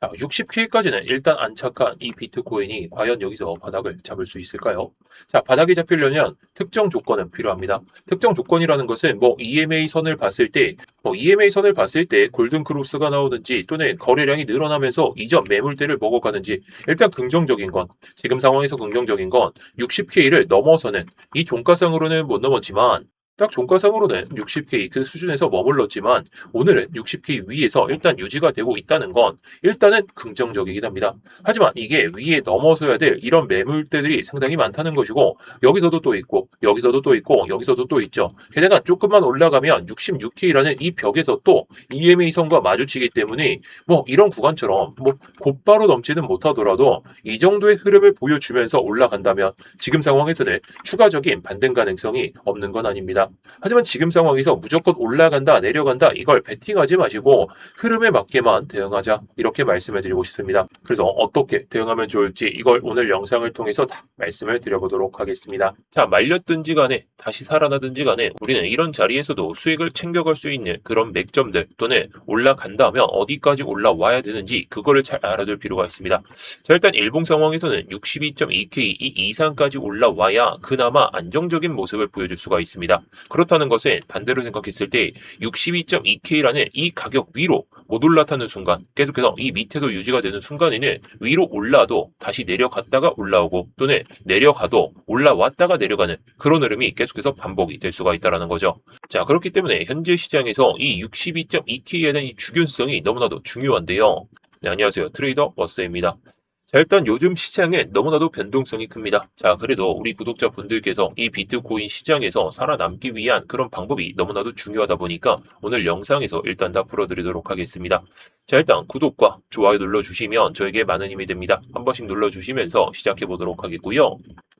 자, 60K까지는 일단 안착한 이 비트코인이 과연 여기서 바닥을 잡을 수 있을까요? 자, 바닥이 잡히려면 특정 조건은 필요합니다. 특정 조건이라는 것은 EMA 선을 봤을 때, EMA 선을 봤을 때 골든 크로스가 나오는지 또는 거래량이 늘어나면서 이전 매물대를 먹어가는지 일단 긍정적인 건 지금 상황에서 긍정적인 건 60K를 넘어서는 이 종가상으로는 못 넘었지만 딱 종가상으로는 60K 그 수준에서 머물렀지만 오늘은 60K 위에서 일단 유지가 되고 있다는 건 일단은 긍정적이긴 합니다. 하지만 이게 위에 넘어서야 될 이런 매물대들이 상당히 많다는 것이고 여기서도 또 있고 여기서도 또 있고 여기서도 또 있죠. 게다가 조금만 올라가면 66K라는 이 벽에서 또 EMA 선과 마주치기 때문에 이런 구간처럼 곧바로 넘지는 못하더라도 이 정도의 흐름을 보여주면서 올라간다면 지금 상황에서는 추가적인 반등 가능성이 없는 건 아닙니다. 하지만 지금 상황에서 무조건 올라간다 내려간다 이걸 베팅하지 마시고 흐름에 맞게만 대응하자 이렇게 말씀을 드리고 싶습니다. 그래서 어떻게 대응하면 좋을지 이걸 오늘 영상을 통해서 다 말씀을 드려보도록 하겠습니다. 자, 말렸든지 간에 다시 살아나든지 간에 우리는 이런 자리에서도 수익을 챙겨갈 수 있는 그런 맥점들 또는 올라간다면 어디까지 올라와야 되는지 그거를 잘 알아둘 필요가 있습니다. 자, 일단 일봉 상황에서는 62.2K 이 이상까지 올라와야 그나마 안정적인 모습을 보여줄 수가 있습니다. 그렇다는 것은 반대로 생각했을 때 62.2K라는 이 가격 위로 못 올라타는 순간 계속해서 이 밑에서 유지가 되는 순간에는 위로 올라도 다시 내려갔다가 올라오고 또는 내려가도 올라왔다가 내려가는 그런 흐름이 계속해서 반복이 될 수가 있다는 거죠. 자, 그렇기 때문에 현재 시장에서 이 62.2K에 대한 이 주균성이 너무나도 중요한데요. 네, 안녕하세요. 트레이더 워스입니다. 자, 일단 요즘 시장에 너무나도 변동성이 큽니다. 자, 그래도 우리 구독자분들께서 이 비트코인 시장에서 살아남기 위한 그런 방법이 너무나도 중요하다 보니까 오늘 영상에서 일단 다 풀어드리도록 하겠습니다. 자, 일단 구독과 좋아요 눌러주시면 저에게 많은 힘이 됩니다. 한 번씩 눌러주시면서 시작해 보도록 하겠고요.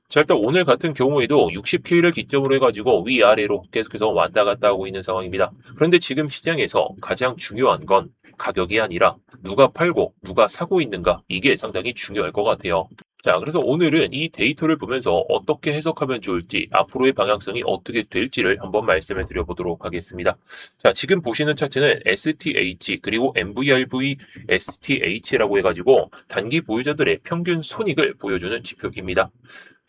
자, 일단 오늘 같은 경우에도 60K를 기점으로 해가지고 위아래로 계속해서 왔다 갔다 하고 있는 상황입니다. 그런데 지금 시장에서 가장 중요한 건 가격이 아니라 누가 팔고 누가 사고 있는가 이게 상당히 중요할 것 같아요. 자, 그래서 오늘은 이 데이터를 보면서 어떻게 해석하면 좋을지 앞으로의 방향성이 어떻게 될지를 한번 말씀을 드려보도록 하겠습니다. 자, 지금 보시는 차트는 STH 그리고 MVRV STH라고 해가지고 단기 보유자들의 평균 손익을 보여주는 지표입니다.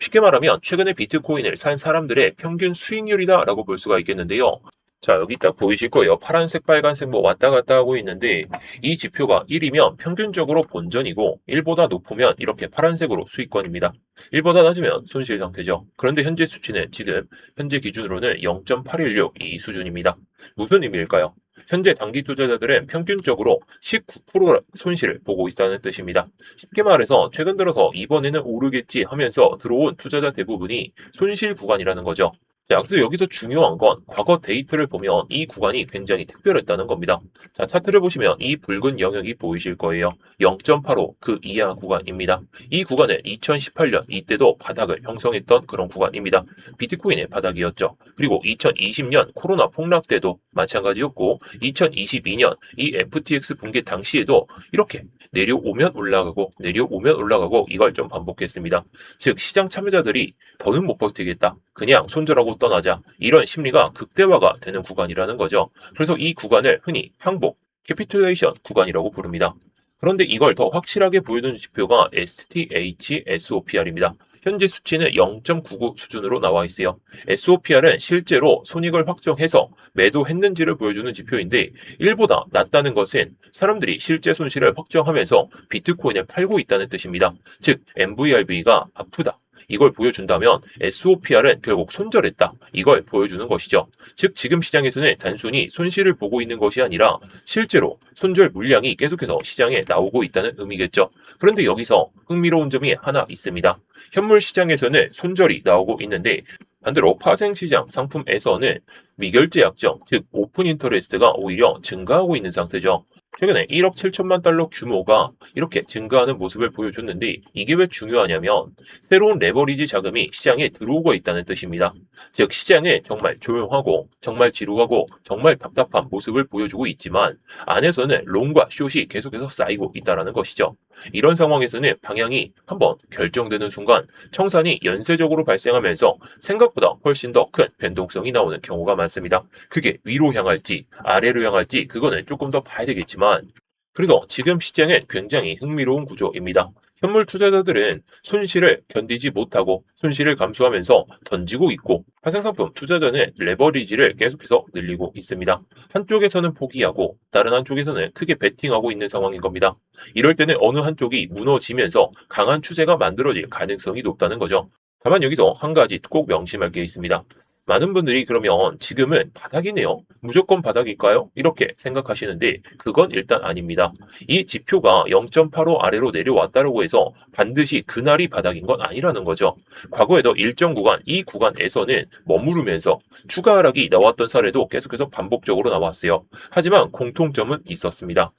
쉽게 말하면 최근에 비트코인을 산 사람들의 평균 수익률이다라고 볼 수가 있겠는데요. 자, 여기 딱 보이실 거예요. 파란색, 빨간색 왔다 갔다 하고 있는데 이 지표가 1이면 평균적으로 본전이고 1보다 높으면 이렇게 파란색으로 수익권입니다. 1보다 낮으면 손실 상태죠. 그런데 현재 수치는 지금 현재 기준으로는 0.816 이 수준입니다. 무슨 의미일까요? 현재 단기 투자자들은 평균적으로 19% 손실을 보고 있다는 뜻입니다. 쉽게 말해서 최근 들어서 이번에는 오르겠지 하면서 들어온 투자자 대부분이 손실 구간이라는 거죠. 자, 그래서 여기서 중요한 건 과거 데이터를 보면 이 구간이 굉장히 특별했다는 겁니다. 자, 차트를 보시면 이 붉은 영역이 보이실 거예요. 0.85 그 이하 구간입니다. 이 구간은 2018년 이때도 바닥을 형성했던 그런 구간입니다. 비트코인의 바닥이었죠. 그리고 2020년 코로나 폭락 때도 마찬가지였고 2022년 이 FTX 붕괴 당시에도 이렇게 내려오면 올라가고 내려오면 올라가고 이걸 좀 반복했습니다. 즉 시장 참여자들이 더는 못 버티겠다. 그냥 손절하고 떠나자. 이런 심리가 극대화가 되는 구간이라는 거죠. 그래서 이 구간을 흔히 항복, 캐피툴레이션 구간이라고 부릅니다. 그런데 이걸 더 확실하게 보여주는 지표가 STHSOPR입니다. 현재 수치는 0.99 수준으로 나와 있어요. SOPR은 실제로 손익을 확정해서 매도했는지를 보여주는 지표인데 1보다 낮다는 것은 사람들이 실제 손실을 확정하면서 비트코인을 팔고 있다는 뜻입니다. 즉 MVRV가 아프다. 이걸 보여준다면 SOPR은 결국 손절했다. 이걸 보여주는 것이죠. 즉 지금 시장에서는 단순히 손실을 보고 있는 것이 아니라 실제로 손절 물량이 계속해서 시장에 나오고 있다는 의미겠죠. 그런데 여기서 흥미로운 점이 하나 있습니다. 현물 시장에서는 손절이 나오고 있는데 반대로 파생시장 상품에서는 미결제 약정, 즉 오픈 인터레스트가 오히려 증가하고 있는 상태죠. 최근에 1억 7천만 달러 규모가 이렇게 증가하는 모습을 보여줬는데 이게 왜 중요하냐면 새로운 레버리지 자금이 시장에 들어오고 있다는 뜻입니다. 즉 시장에 정말 조용하고 정말 지루하고 정말 답답한 모습을 보여주고 있지만 안에서는 롱과 숏이 계속해서 쌓이고 있다는 것이죠. 이런 상황에서는 방향이 한번 결정되는 순간 청산이 연쇄적으로 발생하면서 생각보다 훨씬 더 큰 변동성이 나오는 경우가 많습니다. 그게 위로 향할지 아래로 향할지 그거는 조금 더 봐야 되겠지만 그래서 지금 시장은 굉장히 흥미로운 구조입니다. 현물 투자자들은 손실을 견디지 못하고 손실을 감수하면서 던지고 있고, 파생상품 투자자는 레버리지를 계속해서 늘리고 있습니다. 한쪽에서는 포기하고 다른 한쪽에서는 크게 베팅하고 있는 상황인 겁니다. 이럴 때는 어느 한쪽이 무너지면서 강한 추세가 만들어질 가능성이 높다는 거죠. 다만 여기서 한 가지 꼭 명심할 게 있습니다. 많은 분들이 그러면 지금은 바닥이네요. 무조건 바닥일까요? 이렇게 생각하시는데 그건 일단 아닙니다. 이 지표가 0.85 아래로 내려왔다고 해서 반드시 그날이 바닥인 건 아니라는 거죠. 과거에도 일정 구간, 이 구간에서는 머무르면서 추가 하락이 나왔던 사례도 계속해서 반복적으로 나왔어요. 하지만 공통점은 있었습니다.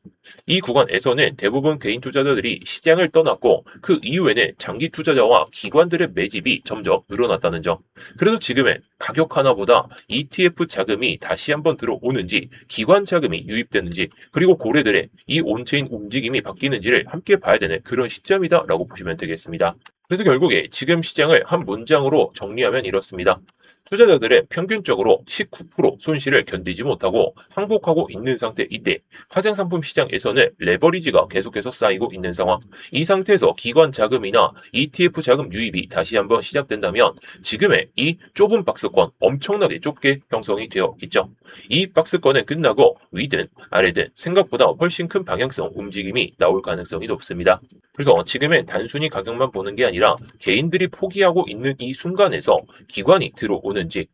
이 구간에서는 대부분 개인 투자자들이 시장을 떠났고 그 이후에는 장기 투자자와 기관들의 매집이 점점 늘어났다는 점. 그래서 지금은 가격 하나보다 ETF 자금이 다시 한번 들어오는지 기관 자금이 유입되는지 그리고 고래들의 이 온체인 움직임이 바뀌는지를 함께 봐야 되는 그런 시점이다라고 보시면 되겠습니다. 그래서 결국에 지금 시장을 한 문장으로 정리하면 이렇습니다. 투자자들은 평균적으로 19% 손실을 견디지 못하고 항복하고 있는 상태 이때 파생상품 시장에서는 레버리지가 계속해서 쌓이고 있는 상황. 이 상태에서 기관 자금이나 ETF 자금 유입이 다시 한번 시작된다면 지금의 이 좁은 박스권 엄청나게 좁게 형성이 되어 있죠. 이 박스권은 끝나고 위든 아래든 생각보다 훨씬 큰 방향성 움직임이 나올 가능성이 높습니다. 그래서 지금은 단순히 가격만 보는 게 아니라 개인들이 포기하고 있는 이 순간에서 기관이 들어오는지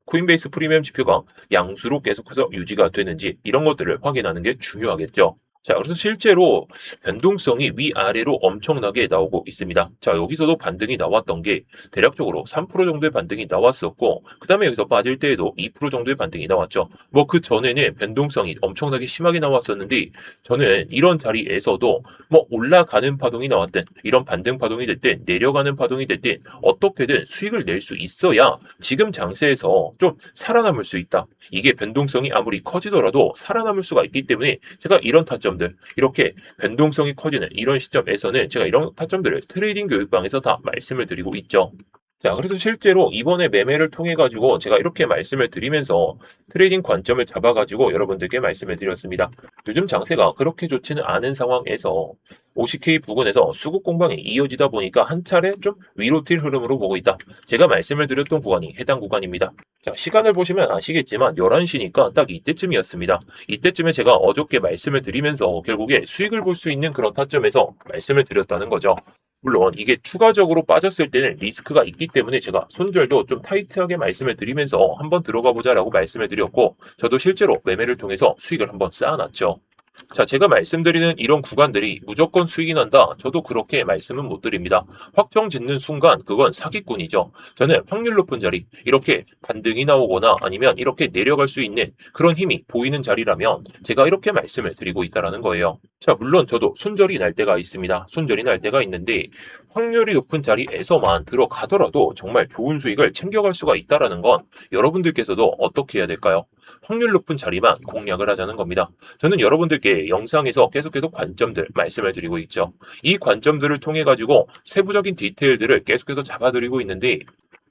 코인베이스 프리미엄 지표가 양수로 계속해서 유지가 되는지 이런 것들을 확인하는 게 중요하겠죠. 자, 그래서 실제로 변동성이 위아래로 엄청나게 나오고 있습니다. 자, 여기서도 반등이 나왔던 게 대략적으로 3% 정도의 반등이 나왔었고, 그 다음에 여기서 빠질 때에도 2% 정도의 반등이 나왔죠. 그 전에는 변동성이 엄청나게 심하게 나왔었는데, 저는 이런 자리에서도 올라가는 파동이 나왔든, 이런 반등 파동이 됐든, 내려가는 파동이 됐든, 어떻게든 수익을 낼 수 있어야 지금 장세에서 좀 살아남을 수 있다. 이게 변동성이 아무리 커지더라도 살아남을 수가 있기 때문에 제가 이런 타점들, 이렇게 변동성이 커지는 이런 시점에서는 제가 이런 타점들을 트레이딩 교육방에서 다 말씀을 드리고 있죠. 자, 그래서 실제로 이번에 매매를 통해 가지고 제가 이렇게 말씀을 드리면서 트레이딩 관점을 잡아 가지고 여러분들께 말씀을 드렸습니다. 요즘 장세가 그렇게 좋지는 않은 상황에서 50K 부근에서 수급 공방이 이어지다 보니까 한 차례 좀 위로 튈 흐름으로 보고 있다. 제가 말씀을 드렸던 구간이 해당 구간입니다. 자, 시간을 보시면 아시겠지만 11시니까 딱 이때쯤이었습니다. 이때쯤에 제가 어저께 말씀을 드리면서 결국에 수익을 볼 수 있는 그런 타점에서 말씀을 드렸다는 거죠. 물론 이게 추가적으로 빠졌을 때는 리스크가 있기 때문에 제가 손절도 좀 타이트하게 말씀을 드리면서 한번 들어가 보자라고 말씀을 드렸고 저도 실제로 매매를 통해서 수익을 한번 쌓아놨죠. 자, 제가 말씀드리는 이런 구간들이 무조건 수익이 난다. 저도 그렇게 말씀은 못 드립니다. 확정 짓는 순간 그건 사기꾼이죠. 저는 확률 높은 자리, 이렇게 반등이 나오거나 아니면 이렇게 내려갈 수 있는 그런 힘이 보이는 자리라면 제가 이렇게 말씀을 드리고 있다는 거예요. 자, 물론 저도 손절이 날 때가 있습니다. 손절이 날 때가 있는데 확률이 높은 자리에서만 들어가더라도 정말 좋은 수익을 챙겨갈 수가 있다는 건 여러분들께서도 어떻게 해야 될까요? 확률 높은 자리만 공략을 하자는 겁니다. 저는 여러분들께 영상에서 계속해서 관점들 말씀을 드리고 있죠. 이 관점들을 통해 가지고 세부적인 디테일들을 계속해서 잡아드리고 있는데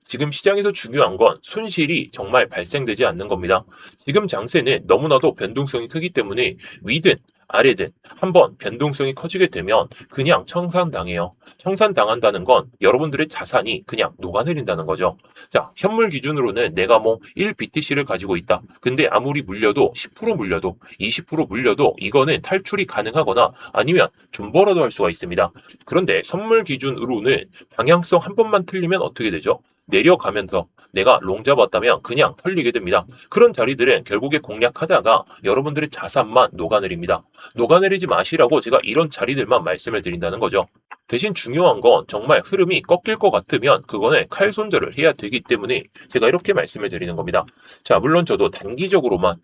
지금 시장에서 중요한 건 손실이 정말 발생되지 않는 겁니다. 지금 장세는 너무나도 변동성이 크기 때문에 위든 아래든 한번 변동성이 커지게 되면 그냥 청산당해요. 청산당한다는 건 여러분들의 자산이 그냥 녹아내린다는 거죠. 자, 현물 기준으로는 내가 1BTC를 가지고 있다. 근데 아무리 물려도 10% 물려도 20% 물려도 이거는 탈출이 가능하거나 아니면 존버라도 할 수가 있습니다. 그런데 선물 기준으로는 방향성 한 번만 틀리면 어떻게 되죠? 내려가면서 내가 롱 잡았다면 그냥 털리게 됩니다. 그런 자리들은 결국에 공략하다가 여러분들의 자산만 녹아내립니다. 녹아내리지 마시라고 제가 이런 자리들만 말씀을 드린다는 거죠. 대신 중요한 건 정말 흐름이 꺾일 것 같으면 그거는 칼 손절을 해야 되기 때문에 제가 이렇게 말씀을 드리는 겁니다. 자, 물론 저도 단기적으로만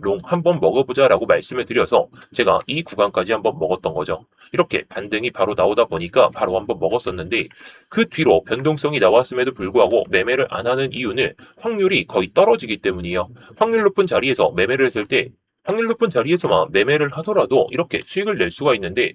롱 한번 먹어보자라고 말씀을 드려서 제가 이 구간까지 한번 먹었던 거죠. 이렇게 반등이 바로 나오다 보니까 바로 한번 먹었었는데 그 뒤로 변동성이 나왔음에도 불구하고 매매를 안 하는 이유는 확률이 거의 떨어지기 때문이에요. 확률 높은 자리에서 매매를 했을 때 확률 높은 자리에서만 매매를 하더라도 이렇게 수익을 낼 수가 있는데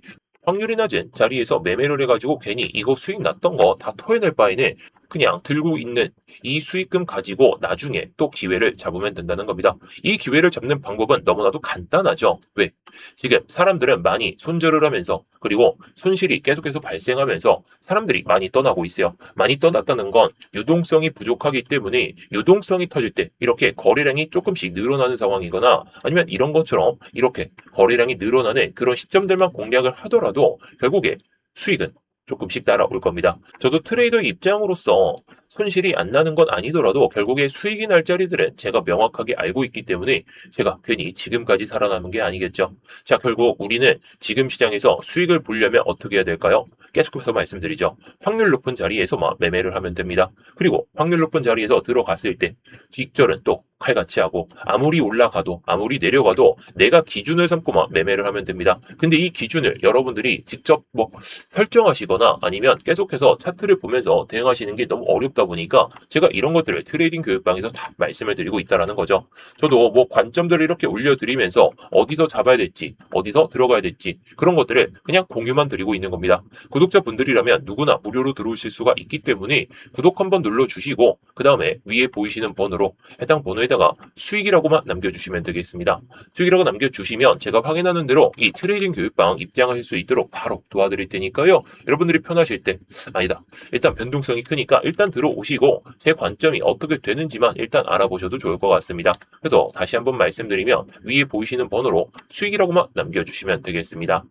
확률이 낮은 자리에서 매매를 해가지고 괜히 이거 수익 났던 거 다 토해낼 바에는 그냥 들고 있는 이 수익금 가지고 나중에 또 기회를 잡으면 된다는 겁니다. 이 기회를 잡는 방법은 너무나도 간단하죠. 왜? 지금 사람들은 많이 손절을 하면서 그리고 손실이 계속해서 발생하면서 사람들이 많이 떠나고 있어요. 많이 떠났다는 건 유동성이 부족하기 때문에 유동성이 터질 때 이렇게 거래량이 조금씩 늘어나는 상황이거나 아니면 이런 것처럼 이렇게 거래량이 늘어나는 그런 시점들만 공략을 하더라도 결국에 수익은 조금씩 따라올 겁니다. 저도 트레이더 입장으로서 손실이 안 나는 건 아니더라도 결국에 수익이 날 자리들은 제가 명확하게 알고 있기 때문에 제가 괜히 지금까지 살아남은 게 아니겠죠. 자, 결국 우리는 지금 시장에서 수익을 보려면 어떻게 해야 될까요? 계속해서 말씀드리죠. 확률 높은 자리에서만 매매를 하면 됩니다. 그리고 확률 높은 자리에서 들어갔을 때 익절은 또 칼같이 하고 아무리 올라가도 아무리 내려가도 내가 기준을 삼고만 매매를 하면 됩니다. 근데 이 기준을 여러분들이 직접 뭐 설정하시거나 아니면 계속해서 차트를 보면서 대응하시는 게 너무 어렵다 보니까 제가 이런 것들을 트레이딩 교육방에서 다 말씀을 드리고 있다라는 거죠. 저도 뭐 관점들을 이렇게 올려드리면서 어디서 잡아야 될지, 어디서 들어가야 될지 그런 것들을 그냥 공유만 드리고 있는 겁니다. 구독자분들이라면 누구나 무료로 들어오실 수가 있기 때문에 구독 한번 눌러주시고 그 다음에 위에 보이시는 번호로 해당 번호에다가 수익이라고만 남겨주시면 되겠습니다. 수익이라고 남겨주시면 제가 확인하는 대로 이 트레이딩 교육방 입장하실 수 있도록 바로 도와드릴 테니까요. 여러분들이 편하실 때 아니다. 일단 변동성이 크니까 일단 들어오시고 제 관점이 어떻게 되는지만 일단 알아보셔도 좋을 것 같습니다. 그래서 다시 한번 말씀드리면 위에 보이시는 번호로 수익이라고만 남겨주시면 되겠습니다.